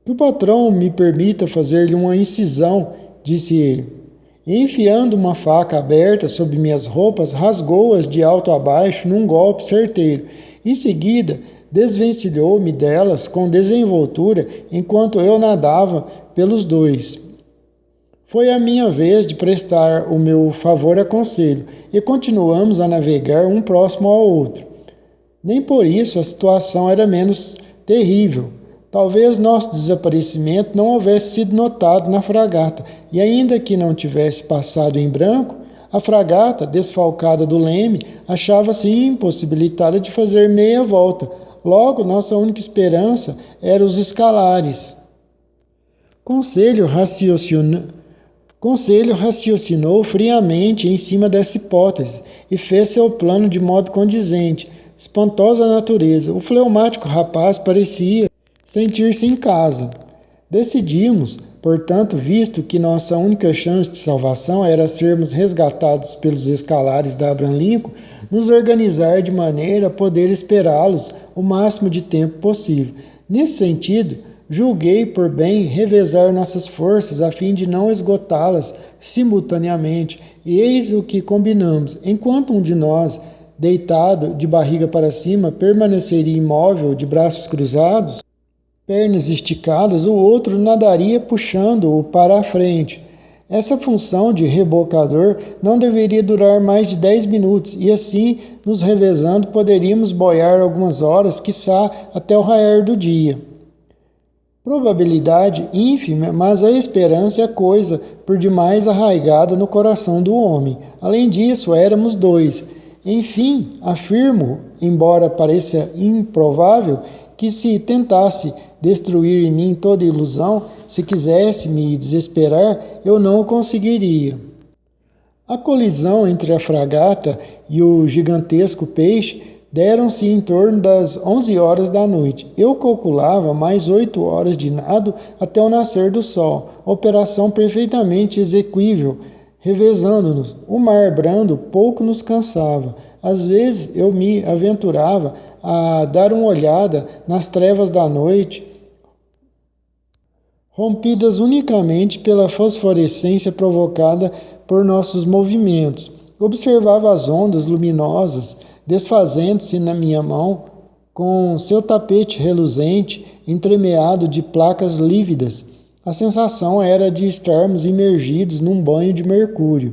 Que o patrão me permita fazer-lhe uma incisão, disse ele. Enfiando uma faca aberta sob minhas roupas, rasgou-as de alto a baixo num golpe certeiro. Em seguida, desvencilhou-me delas com desenvoltura enquanto eu nadava pelos dois. Foi a minha vez de prestar o meu favor a Conselho e continuamos a navegar um próximo ao outro. Nem por isso a situação era menos terrível. Talvez nosso desaparecimento não houvesse sido notado na fragata, e ainda que não tivesse passado em branco, a fragata, desfalcada do leme, achava-se impossibilitada de fazer meia volta. Logo, nossa única esperança era os escalares. Conselho raciocinou friamente em cima dessa hipótese e fez seu plano de modo condizente. Espantosa natureza, o fleumático rapaz parecia sentir-se em casa. Decidimos, portanto, visto que nossa única chance de salvação era sermos resgatados pelos escalares da Abraham Lincoln, nos organizar de maneira a poder esperá-los o máximo de tempo possível. Nesse sentido, julguei por bem revezar nossas forças a fim de não esgotá-las simultaneamente, e eis o que combinamos. Enquanto um de nós, deitado de barriga para cima, permaneceria imóvel de braços cruzados, pernas esticadas, o outro nadaria puxando-o para a frente. Essa função de rebocador não deveria durar mais de 10 minutos, e assim, nos revezando, poderíamos boiar algumas horas, quiçá até o raiar do dia. Probabilidade ínfima, mas a esperança é coisa por demais arraigada no coração do homem. Além disso, éramos dois. Enfim, afirmo, embora pareça improvável, que se tentasse destruir em mim toda ilusão, se quisesse me desesperar, eu não o conseguiria. A colisão entre a fragata e o gigantesco peixe deram-se em torno das 11 horas da noite. Eu calculava mais 8 horas de nado até o nascer do sol, operação perfeitamente exequível revezando-nos. O mar brando pouco nos cansava. Às vezes eu me aventurava a dar uma olhada nas trevas da noite, rompidas unicamente pela fosforescência provocada por nossos movimentos. Observava as ondas luminosas desfazendo-se na minha mão com seu tapete reluzente entremeado de placas lívidas. A sensação era de estarmos imergidos num banho de mercúrio.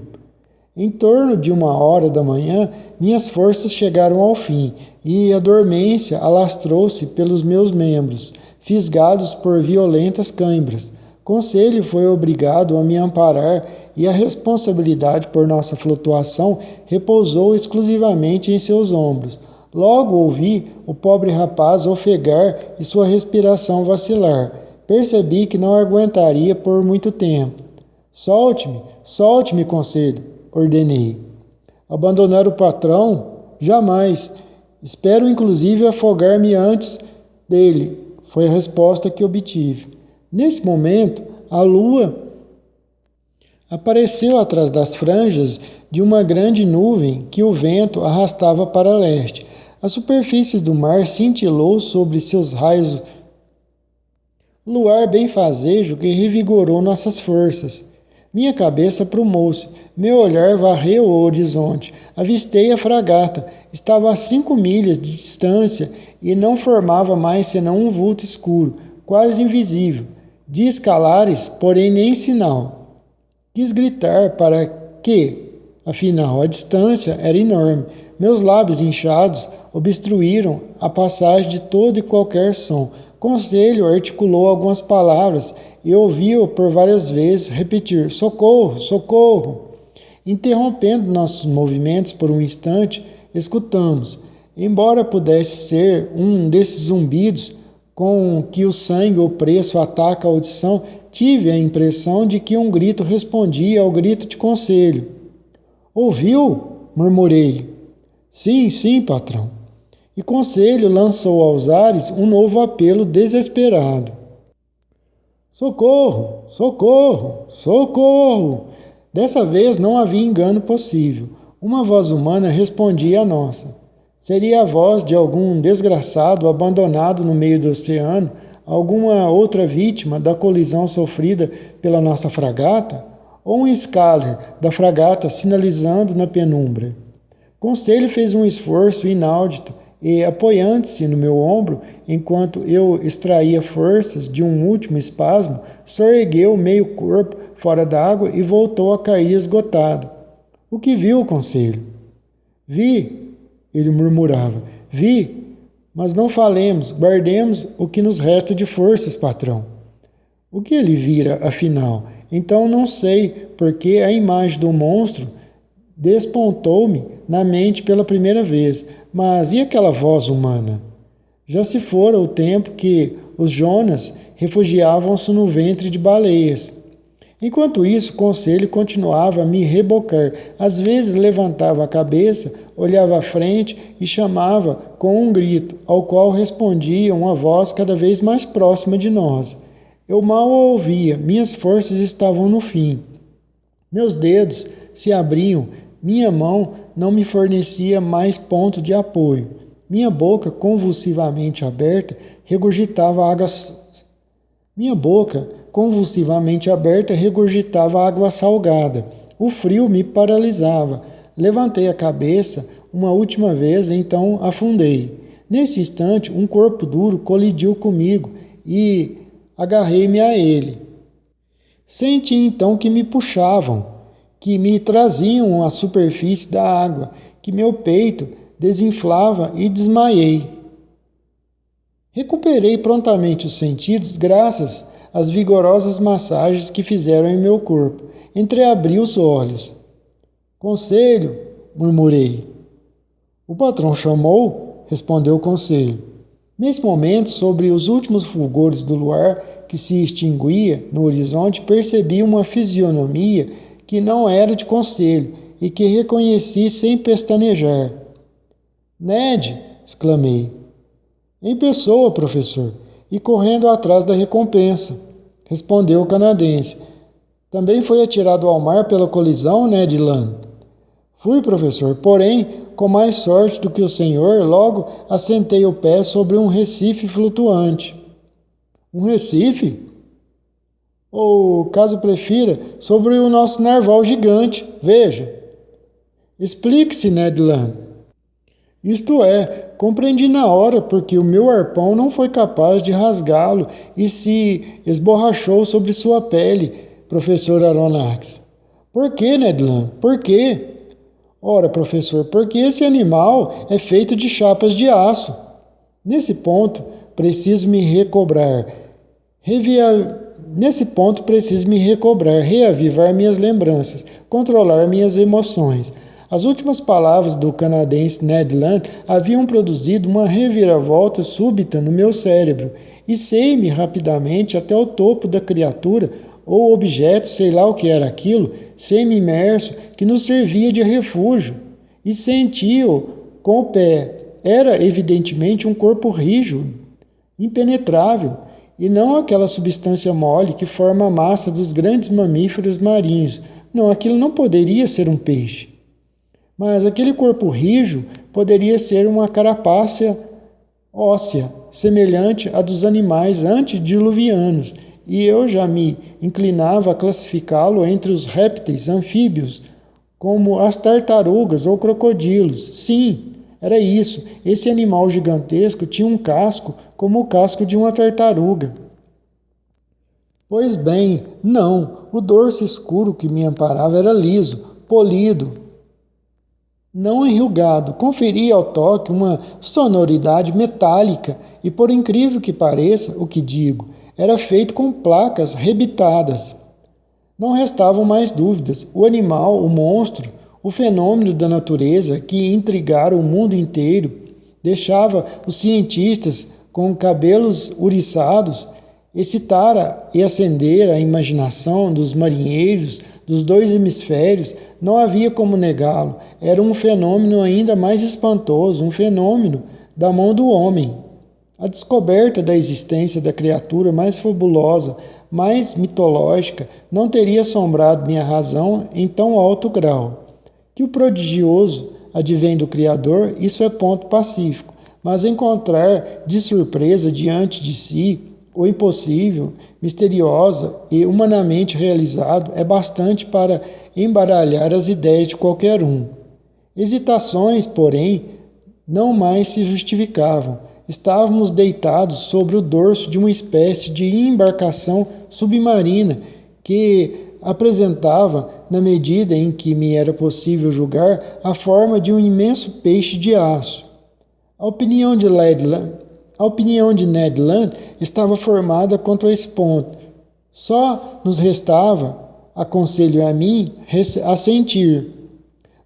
Em torno de 1 hora da manhã, minhas forças chegaram ao fim e a dormência alastrou-se pelos meus membros, fisgados por violentas cãibras. Conselho foi obrigado a me amparar e a responsabilidade por nossa flutuação repousou exclusivamente em seus ombros. Logo ouvi o pobre rapaz ofegar e sua respiração vacilar. Percebi que não aguentaria por muito tempo. Solte-me, solte-me, Conselho, ordenei. Abandonar o patrão? Jamais. Espero inclusive afogar-me antes dele, foi a resposta que obtive. Nesse momento, a lua apareceu atrás das franjas de uma grande nuvem que o vento arrastava para leste. A superfície do mar cintilou sobre seus raios. Luar benfazejo que revigorou nossas forças. Minha cabeça aprumou-se, meu olhar varreu o horizonte. Avistei a fragata. Estava a 5 milhas de distância e não formava mais senão um vulto escuro, quase invisível. De escalares, porém nem sinal. Quis gritar para que, afinal, a distância era enorme. Meus lábios inchados obstruíram a passagem de todo e qualquer som. Conselho articulou algumas palavras e ouvi-o por várias vezes repetir: socorro, socorro. Interrompendo nossos movimentos por um instante, escutamos. Embora pudesse ser um desses zumbidos com que o sangue opresso ataca a audição, tive a impressão de que um grito respondia ao grito de Conselho. Ouviu? Murmurei. Sim, sim, patrão. E Conselho lançou aos ares um novo apelo desesperado. Socorro! Socorro! Socorro! Dessa vez não havia engano possível. Uma voz humana respondia à nossa. Seria a voz de algum desgraçado abandonado no meio do oceano, alguma outra vítima da colisão sofrida pela nossa fragata, ou um escaler da fragata sinalizando na penumbra. Conselho fez um esforço inaudito e, apoiando-se no meu ombro, enquanto eu extraía forças de um último espasmo, soergueu meio corpo fora d'água e voltou a cair esgotado. O que viu, Conselho? Vi, ele murmurava. Vi, mas não falemos, guardemos o que nos resta de forças, patrão. O que ele vira, afinal? Então não sei, porque a imagem do monstro despontou-me na mente pela primeira vez. Mas e aquela voz humana? Já se fora o tempo que os Jonas refugiavam-se no ventre de baleias. Enquanto isso, Conselho continuava a me rebocar. Às vezes levantava a cabeça, olhava à frente e chamava com um grito, ao qual respondia uma voz cada vez mais próxima de nós. Eu mal a ouvia, minhas forças estavam no fim. Meus dedos se abriam, minha mão não me fornecia mais ponto de apoio. Minha boca, convulsivamente aberta, regurgitava água salgada. O frio me paralisava. Levantei a cabeça uma última vez, então afundei. Nesse instante, um corpo duro colidiu comigo e agarrei-me a ele. Senti então que me puxavam, que me traziam à superfície da água, que meu peito desinflava e desmaiei. Recuperei prontamente os sentidos graças às vigorosas massagens que fizeram em meu corpo. Entreabri os olhos. Conselho, murmurei. O patrão chamou, respondeu o Conselho. Nesse momento, sobre os últimos fulgores do luar que se extinguia no horizonte, percebi uma fisionomia que não era de Conselho e que reconheci sem pestanejar. Ned, exclamei. Em pessoa, professor, e correndo atrás da recompensa, respondeu o canadense. Também foi atirado ao mar pela colisão, Ned Land? Fui, professor, porém, com mais sorte do que o senhor, logo assentei o pé sobre um recife flutuante. Um recife? Ou, caso prefira, sobre o nosso narval gigante. Veja. Explique-se, Ned Land. Isto é, compreendi na hora porque o meu arpão não foi capaz de rasgá-lo e se esborrachou sobre sua pele, professor Aronnax. Por que, Ned Land? Por quê? Ora, professor, porque esse animal é feito de chapas de aço. Nesse ponto, preciso me recobrar, reavivar minhas lembranças, controlar minhas emoções. As últimas palavras do canadense Ned Land haviam produzido uma reviravolta súbita no meu cérebro, e sei-me rapidamente até o topo da criatura, ou objeto, sei lá o que era aquilo, semi-imerso, que nos servia de refúgio, e senti-o com o pé. Era, evidentemente, um corpo rijo, impenetrável, e não aquela substância mole que forma a massa dos grandes mamíferos marinhos. Não, aquilo não poderia ser um peixe. Mas aquele corpo rijo poderia ser uma carapaça óssea, semelhante à dos animais antediluvianos, e eu já me inclinava a classificá-lo entre os répteis anfíbios, como as tartarugas ou crocodilos. Sim, era isso. Esse animal gigantesco tinha um casco como o casco de uma tartaruga. Pois bem, não. O dorso escuro que me amparava era liso, polido, não enrugado. Conferia ao toque uma sonoridade metálica e, por incrível que pareça, o que digo, era feito com placas rebitadas. Não restavam mais dúvidas. O animal, o monstro, o fenômeno da natureza que intrigara o mundo inteiro, deixava os cientistas com cabelos uriçados, excitara e acendera a imaginação dos marinheiros dos dois hemisférios. Não havia como negá-lo. Era um fenômeno ainda mais espantoso, um fenômeno da mão do homem. A descoberta da existência da criatura mais fabulosa, mais mitológica, não teria assombrado minha razão em tão alto grau. Que o prodigioso advém do Criador, isso é ponto pacífico, mas encontrar de surpresa diante de si o impossível, misteriosa e humanamente realizado é bastante para embaralhar as ideias de qualquer um. Hesitações, porém, não mais se justificavam. Estávamos deitados sobre o dorso de uma espécie de embarcação submarina que apresentava, na medida em que me era possível julgar, a forma de um imenso peixe de aço. A opinião de Ned Land estava formada quanto a esse ponto. Só nos restava, aconselho a mim, assentir.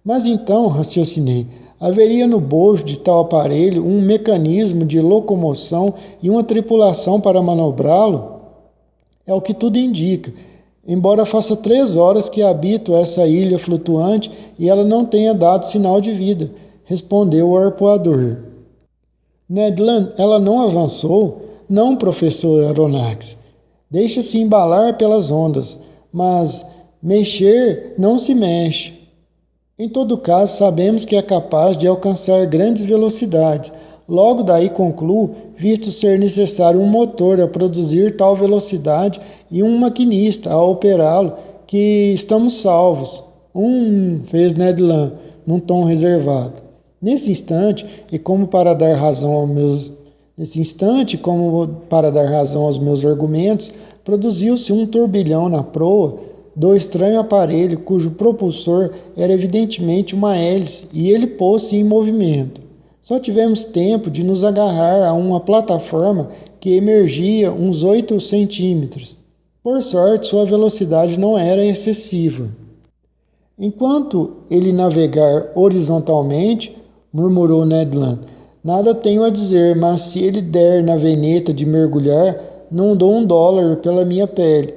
Mas então, raciocinei, haveria no bojo de tal aparelho um mecanismo de locomoção e uma tripulação para manobrá-lo? É o que tudo indica, embora faça 3 horas que habito essa ilha flutuante e ela não tenha dado sinal de vida, respondeu o arpoador. Ned Land, ela não avançou? Não, professor Aronnax. Deixa-se embalar pelas ondas, mas mexer não se mexe. Em todo caso, sabemos que é capaz de alcançar grandes velocidades. Logo daí concluo, visto ser necessário um motor a produzir tal velocidade e um maquinista a operá-lo, que estamos salvos. Fez Ned Land, num tom reservado. Nesse instante, como para dar razão aos meus argumentos, produziu-se um turbilhão na proa do estranho aparelho, cujo propulsor era evidentemente uma hélice, e ele pôs-se em movimento. Só tivemos tempo de nos agarrar a uma plataforma que emergia uns 8 centímetros. Por sorte, sua velocidade não era excessiva. Enquanto ele navegar horizontalmente, murmurou Ned Land, nada tenho a dizer, mas se ele der na veneta de mergulhar, não dou $1 pela minha pele.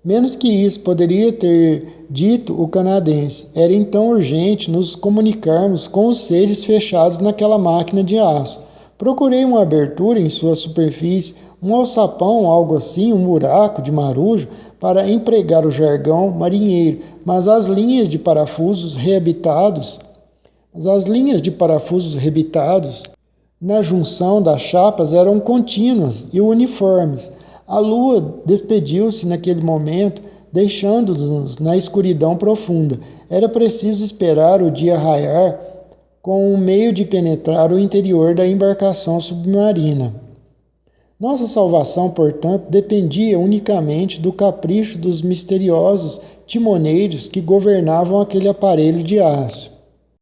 Menos que isso poderia ter dito o canadense. Era então urgente nos comunicarmos com os seres fechados naquela máquina de aço. Procurei uma abertura em sua superfície, um alçapão, algo assim, um buraco de marujo, para empregar o jargão marinheiro, mas as linhas de parafusos reabitados na junção das chapas eram contínuas e uniformes. A lua despediu-se naquele momento, deixando-nos na escuridão profunda. Era preciso esperar o dia raiar com um meio de penetrar o interior da embarcação submarina. Nossa salvação, portanto, dependia unicamente do capricho dos misteriosos timoneiros que governavam aquele aparelho de aço.